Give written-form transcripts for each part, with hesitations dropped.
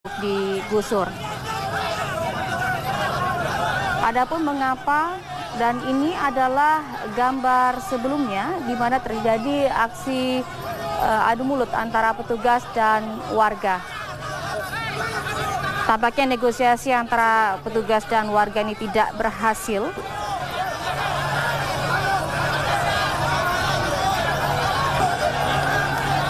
digusur. Adapun mengapa, dan ini adalah gambar sebelumnya di mana terjadi aksi adu mulut antara petugas dan warga. Tampaknya negosiasi antara petugas dan warga ini tidak berhasil.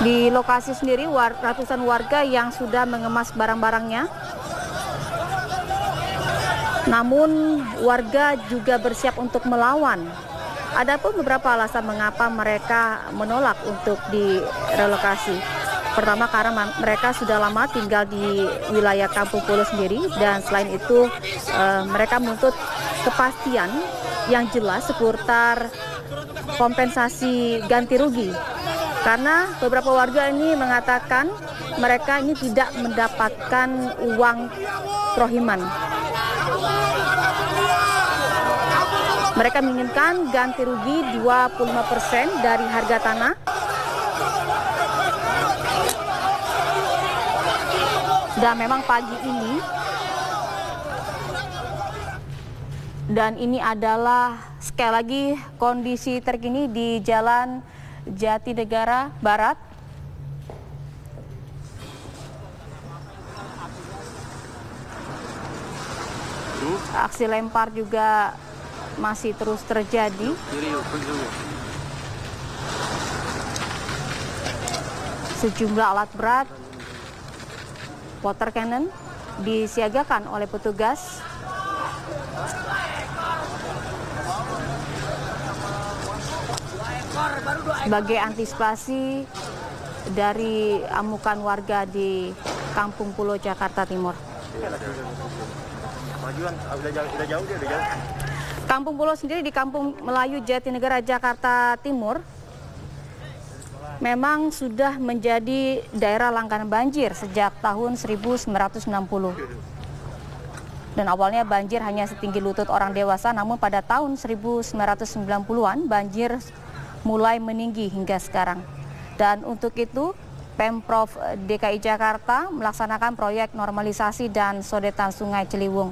Di lokasi sendiri ratusan warga yang sudah mengemas barang-barangnya. Namun warga juga bersiap untuk melawan. Adapun beberapa alasan mengapa mereka menolak untuk direlokasi. Pertama, karena mereka sudah lama tinggal di wilayah Kampung Pulo sendiri, dan selain itu mereka menuntut kepastian yang jelas seputar kompensasi ganti rugi. Karena beberapa warga ini mengatakan mereka ini tidak mendapatkan uang rohiman. Mereka menginginkan ganti rugi 25% dari harga tanah. Dan memang pagi ini, dan ini adalah sekali lagi kondisi terkini di Jalan Jatinegara Barat. Aksi lempar juga masih terus terjadi. Sejumlah alat berat, water cannon disiagakan oleh petugas. Sebagai antisipasi dari amukan warga di Kampung Pulo, Jakarta Timur. Kampung Pulo sendiri di Kampung Melayu Jatinegara, Jakarta Timur memang sudah menjadi daerah langganan banjir sejak tahun 1960. Dan awalnya banjir hanya setinggi lutut orang dewasa, namun pada tahun 1990-an banjir mulai meninggi hingga sekarang. Dan untuk itu Pemprov DKI Jakarta melaksanakan proyek normalisasi dan sodetan Sungai Ciliwung.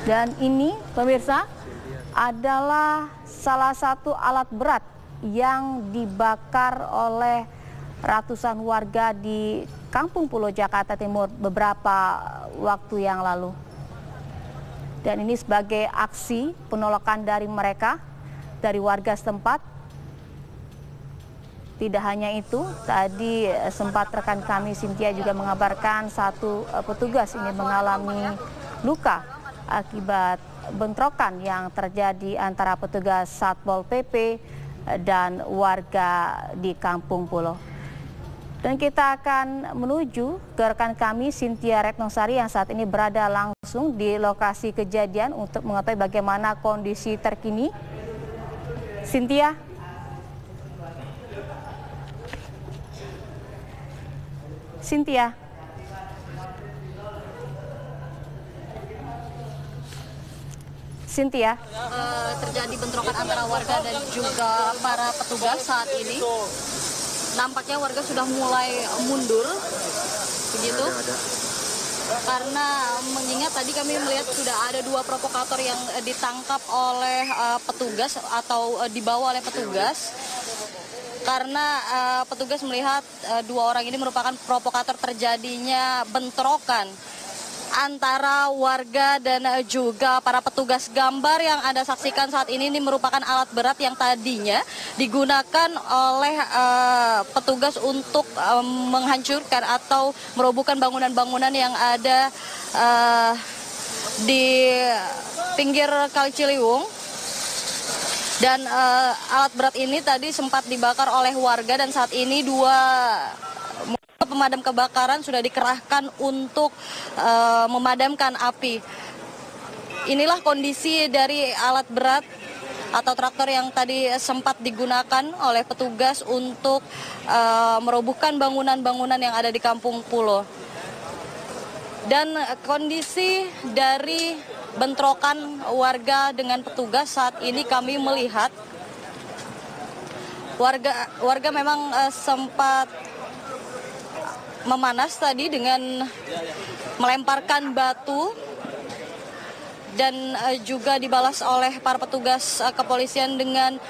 Dan ini, pemirsa, adalah salah satu alat berat yang dibakar oleh ratusan warga di Kampung Pulo, Jakarta Timur beberapa waktu yang lalu. Dan ini sebagai aksi penolakan dari mereka, dari warga setempat. Tidak hanya itu, tadi sempat rekan kami Cynthia juga mengabarkan satu petugas ini mengalami luka akibat bentrokan yang terjadi antara petugas Satpol PP dan warga di Kampung Pulo. Dan kita akan menuju ke rekan kami Cynthia Retnosari yang saat ini berada langsung di lokasi kejadian untuk mengetahui bagaimana kondisi terkini. Cynthia. Cynthia. Cynthia. Terjadi bentrokan antara warga dan juga para petugas saat ini. Nampaknya warga sudah mulai mundur, begitu. Karena mengingat tadi kami melihat sudah ada dua provokator yang ditangkap oleh petugas atau dibawa oleh petugas. Karena petugas melihat dua orang ini merupakan provokator terjadinya bentrokan antara warga dan juga para petugas. Gambar yang Anda saksikan saat ini merupakan alat berat yang tadinya digunakan oleh petugas untuk menghancurkan atau merobohkan bangunan-bangunan yang ada di pinggir Kali Ciliwung. Dan alat berat ini tadi sempat dibakar oleh warga, dan saat ini dua pemadam kebakaran sudah dikerahkan untuk memadamkan api. Inilah kondisi dari alat berat atau traktor yang tadi sempat digunakan oleh petugas untuk merobohkan bangunan-bangunan yang ada di Kampung Pulo. Dan kondisi dari bentrokan warga dengan petugas saat ini kami melihat Warga memang sempat memanas tadi dengan melemparkan batu dan juga dibalas oleh para petugas kepolisian dengan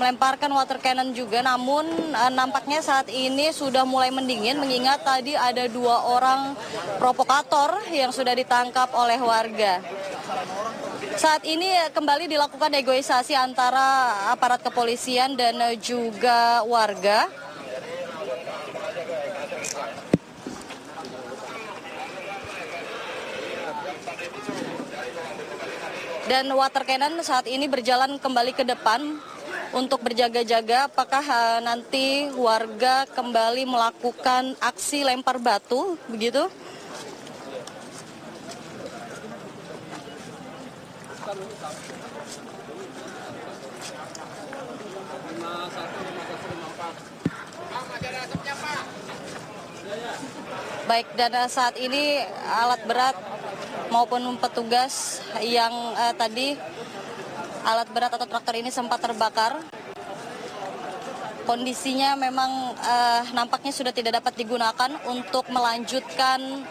melemparkan water cannon juga. Namun nampaknya saat ini sudah mulai mendingin mengingat tadi ada 2 orang provokator yang sudah ditangkap oleh warga. Saat ini kembali dilakukan negosiasi antara aparat kepolisian dan juga warga. Dan water cannon saat ini berjalan kembali ke depan untuk berjaga-jaga apakah nanti warga kembali melakukan aksi lempar batu begitu. Baik, dan saat ini alat berat maupun petugas yang tadi alat berat atau traktor ini sempat terbakar. Kondisinya memang nampaknya sudah tidak dapat digunakan untuk melanjutkan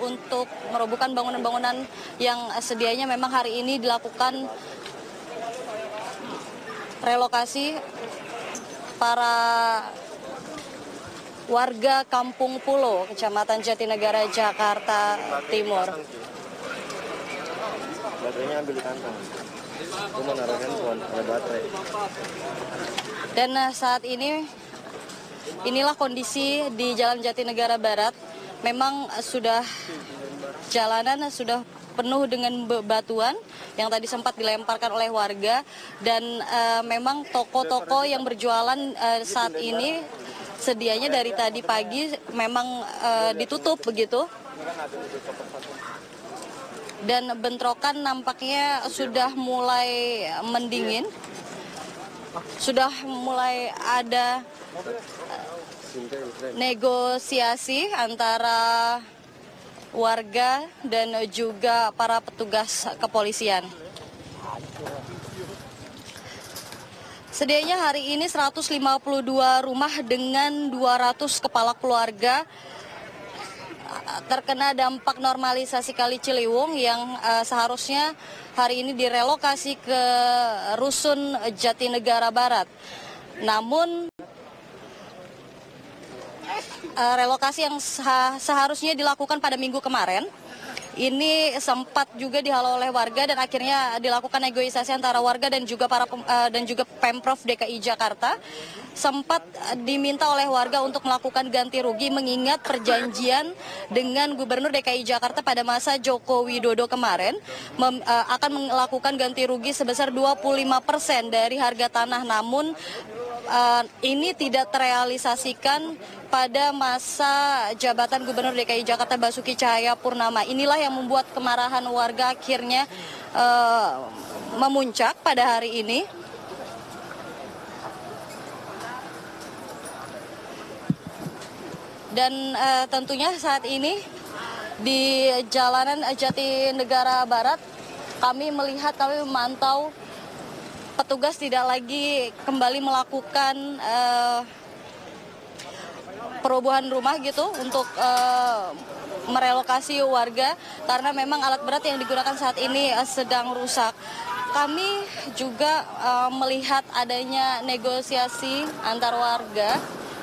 untuk merobohkan bangunan-bangunan yang sedianya memang hari ini dilakukan relokasi para warga Kampung Pulo, Kecamatan Jatinegara, Jakarta Timur. Baterainya ambil di kantong. Aku mau naruh handphone, ada baterai. Dan saat ini inilah kondisi di Jalan Jatinegara Barat. Memang jalanan sudah penuh dengan batuan yang tadi sempat dilemparkan oleh warga dan memang toko-toko yang berjualan saat ini sedianya dari tadi pagi memang ditutup begitu. Dan bentrokan nampaknya sudah mulai mendingin. Sudah mulai ada negosiasi antara warga dan juga para petugas kepolisian. Sedianya hari ini 152 rumah dengan 200 kepala keluarga terkena dampak normalisasi Kali Ciliwung yang seharusnya hari ini direlokasi ke Rusun Jatinegara Barat. Namun relokasi yang seharusnya dilakukan pada minggu kemarin ini sempat juga dihalau oleh warga dan akhirnya dilakukan negosiasi antara warga dan juga Pemprov DKI Jakarta. Sempat diminta oleh warga untuk melakukan ganti rugi mengingat perjanjian dengan Gubernur DKI Jakarta pada masa Joko Widodo kemarin akan melakukan ganti rugi sebesar 25% dari harga tanah. Namun ini tidak terrealisasikan pada masa jabatan Gubernur DKI Jakarta Basuki Cahayapurnama. Inilah yang membuat kemarahan warga akhirnya memuncak pada hari ini. Dan tentunya saat ini di jalanan Jatinegara Barat kami memantau petugas tidak lagi kembali melakukan perubahan rumah gitu untuk merelokasi warga karena memang alat berat yang digunakan saat ini sedang rusak. Kami juga melihat adanya negosiasi antar warga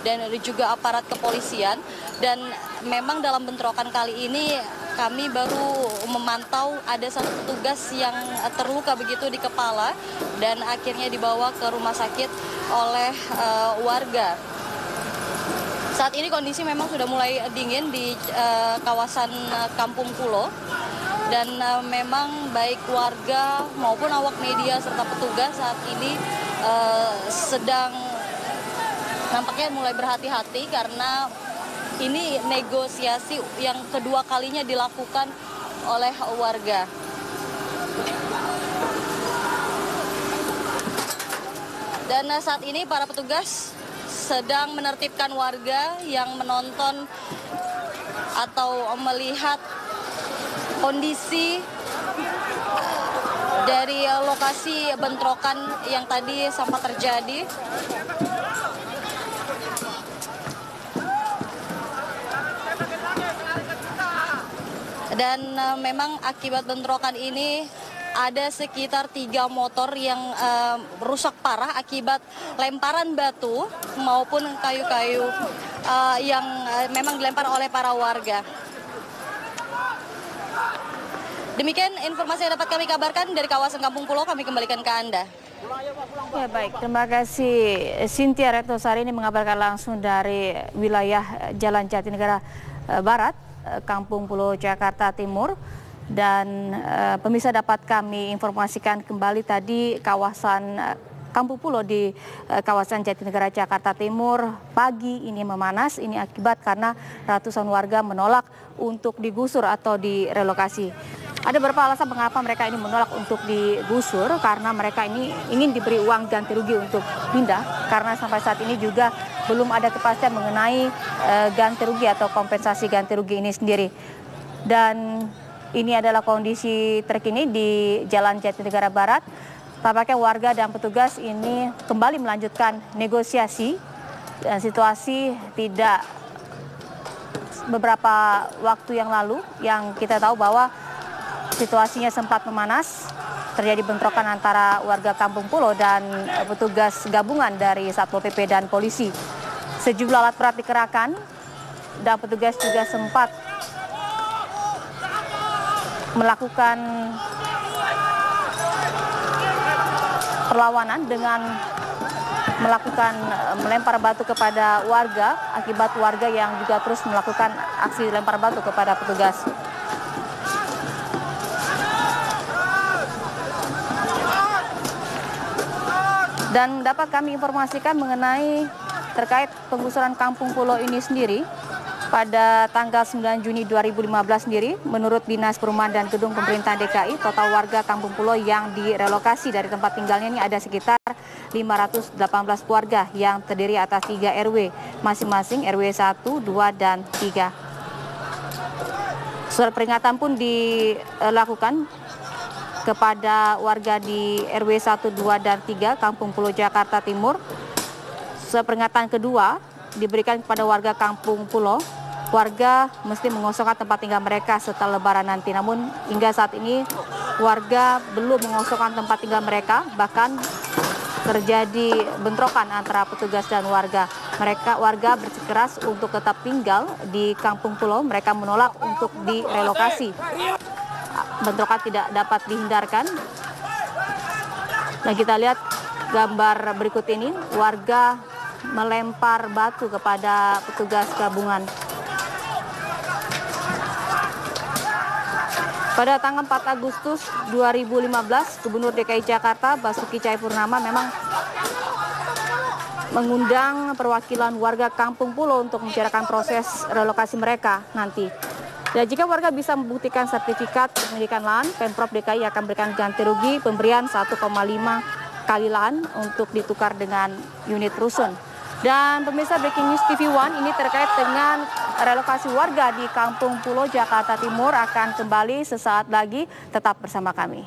dan juga aparat kepolisian dan memang dalam bentrokan kali ini kami baru memantau ada satu petugas yang terluka begitu di kepala dan akhirnya dibawa ke rumah sakit oleh warga. Saat ini kondisi memang sudah mulai dingin di kawasan Kampung Pulo dan memang baik warga maupun awak media serta petugas saat ini sedang nampaknya mulai berhati-hati karena ini negosiasi yang kedua kalinya dilakukan oleh warga. Dan saat ini para petugas sedang menertibkan warga yang menonton atau melihat kondisi dari lokasi bentrokan yang tadi sempat terjadi. Dan memang akibat bentrokan ini ada sekitar 3 motor yang rusak parah akibat lemparan batu maupun kayu-kayu yang memang dilempar oleh para warga. Demikian informasi yang dapat kami kabarkan dari kawasan Kampung Pulo, kami kembalikan ke Anda. Ya baik, terima kasih Cynthia Retnosari ini mengabarkan langsung dari wilayah Jalan Jatinegara Barat, Kampung Pulo, Jakarta Timur. Dan pemirsa dapat kami informasikan kembali tadi kawasan Kampung Pulo di kawasan Jatinegara Jakarta Timur pagi ini memanas. Ini akibat karena ratusan warga menolak untuk digusur atau direlokasi. Ada beberapa alasan mengapa mereka ini menolak untuk digusur, karena mereka ini ingin diberi uang ganti rugi untuk pindah, karena sampai saat ini juga belum ada kepastian mengenai ganti rugi atau kompensasi ganti rugi ini sendiri. Dan ini adalah kondisi terkini di Jalan Jatinegara Barat. Tampaknya warga dan petugas ini kembali melanjutkan negosiasi, dan situasi tidak beberapa waktu yang lalu yang kita tahu bahwa situasinya sempat memanas, terjadi bentrokan antara warga Kampung Pulo dan petugas gabungan dari Satpol PP dan polisi. Sejumlah alat berat dikerahkan dan petugas juga sempat melakukan perlawanan dengan melakukan melempar batu kepada warga, akibat warga yang juga terus melakukan aksi lempar batu kepada petugas. Dan dapat kami informasikan mengenai terkait penggusuran Kampung Pulo ini sendiri pada tanggal 9 Juni 2015 sendiri, menurut Dinas Perumahan dan Gedung Pemerintahan DKI, total warga Kampung Pulo yang direlokasi dari tempat tinggalnya ini ada sekitar 518 keluarga yang terdiri atas 3 RW, masing-masing RW 1, 2, dan 3. Surat peringatan pun dilakukan kepada warga di RW 1, 2, dan 3 Kampung Pulo, Jakarta Timur. Surat peringatan kedua diberikan kepada warga Kampung Pulo. Warga mesti mengosongkan tempat tinggal mereka setelah Lebaran nanti. Namun hingga saat ini warga belum mengosongkan tempat tinggal mereka, bahkan terjadi bentrokan antara petugas dan warga. Warga bersikeras untuk tetap tinggal di Kampung Pulo. Mereka menolak untuk direlokasi. Bentrokan tidak dapat dihindarkan. Nah, kita lihat gambar berikut ini, warga melempar batu kepada petugas gabungan. Pada tanggal 4 Agustus 2015, Gubernur DKI Jakarta Basuki Cahayapurnama memang mengundang perwakilan warga Kampung Pulo untuk membicarakan proses relokasi mereka nanti. Dan jika warga bisa membuktikan sertifikat kepemilikan lahan, Pemprov DKI akan berikan ganti rugi pemberian 1,5 kali lahan untuk ditukar dengan unit rusun. Dan pemirsa, Breaking News TV One ini terkait dengan relokasi warga di Kampung Pulo, Jakarta Timur akan kembali sesaat lagi. Tetap bersama kami.